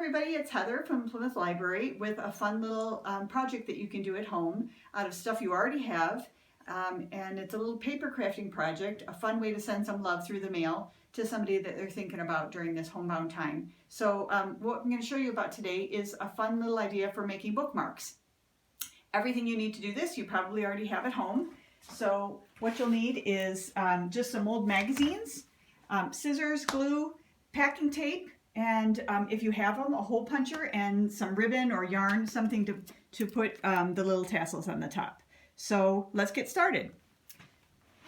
everybody, it's Heather from Plymouth Library with a fun little project that you can do at home out of stuff you already have. And it's a little paper crafting project, a fun way to send some love through the mail to somebody that they're thinking about during this homebound time. So what I'm going to show you about today is a fun little idea for making bookmarks. Everything you need to do this you probably already have at home. So what you'll need is just some old magazines, scissors, glue, packing tape, and if you have them, a hole puncher and some ribbon or yarn, something to put the little tassels on the top. So let's get started.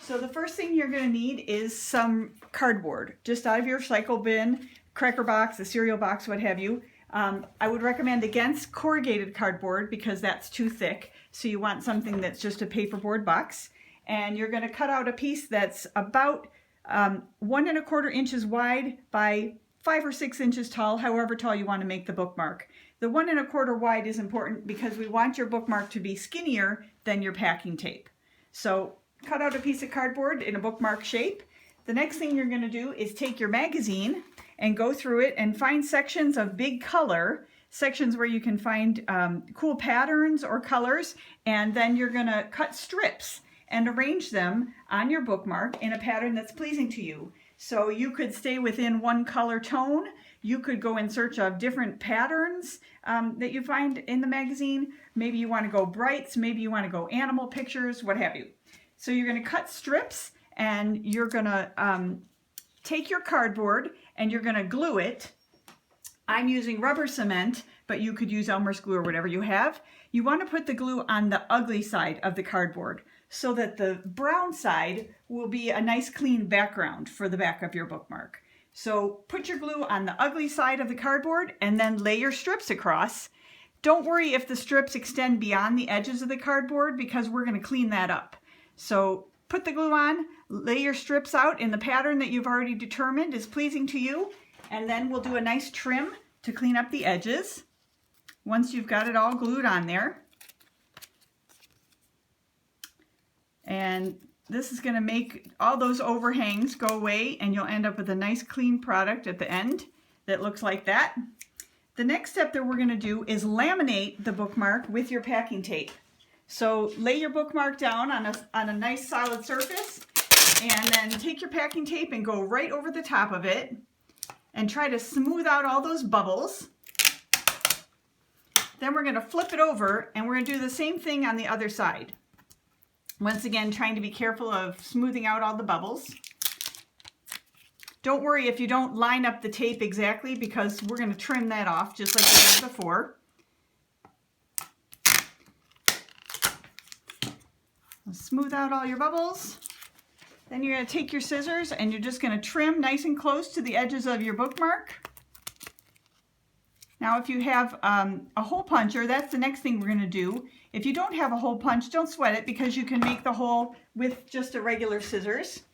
So the first thing you're going to need is some cardboard, just out of your recycle bin, cracker box, a cereal box, what have you. I would recommend against corrugated cardboard because that's too thick. So you want something that's just a paperboard box. And you're going to cut out a piece that's about 1 1/4 inches wide by 5 or 6 inches tall, however tall you want to make the bookmark. The 1 1/4 wide is important because we want your bookmark to be skinnier than your packing tape. So cut out a piece of cardboard in a bookmark shape. The next thing you're going to do is take your magazine and go through it and find sections of big color, sections where you can find cool patterns or colors, and then you're going to cut strips and arrange them on your bookmark in a pattern that's pleasing to you. So you could stay within one color tone. You could go in search of different patterns that you find in the magazine. Maybe you want to go brights, maybe you want to go animal pictures, what have you. So you're going to cut strips and you're going to take your cardboard and you're going to glue it. I'm using rubber cement, but you could use Elmer's glue or whatever you have. You want to put the glue on the ugly side of the cardboard so that the brown side will be a nice clean background for the back of your bookmark. So put your glue on the ugly side of the cardboard and then lay your strips across. Don't worry if the strips extend beyond the edges of the cardboard because we're going to clean that up. So put the glue on, lay your strips out in the pattern that you've already determined is pleasing to you, and then we'll do a nice trim to clean up the edges once you've got it all glued on there. And this is going to make all those overhangs go away and you'll end up with a nice clean product at the end that looks like that. The next step that we're going to do is laminate the bookmark with your packing tape. So lay your bookmark down on a nice solid surface and then take your packing tape and go right over the top of it and try to smooth out all those bubbles. Then we're going to flip it over and we're going to do the same thing on the other side. Once again, trying to be careful of smoothing out all the bubbles. Don't worry if you don't line up the tape exactly because we're going to trim that off just like we did before. Smooth out all your bubbles. Then you're going to take your scissors and you're just going to trim nice and close to the edges of your bookmark. Now if you have a hole puncher, that's the next thing we're going to do. If you don't have a hole punch, don't sweat it because you can make the hole with just a regular scissors.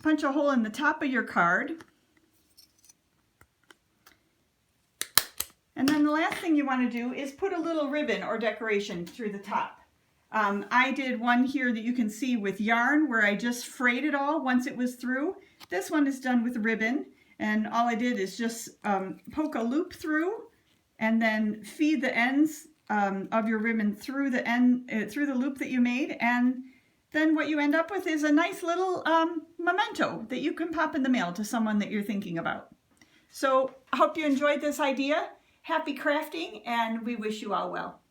Punch a hole in the top of your card. And then the last thing you want to do is put a little ribbon or decoration through the top. I did one here that you can see with yarn where I just frayed it all once it was through. This one is done with ribbon. And all I did is just poke a loop through and then feed the ends of your ribbon through the loop that you made, and then what you end up with is a nice little memento that you can pop in the mail to someone that you're thinking about. So I hope you enjoyed this idea. Happy crafting, and we wish you all well.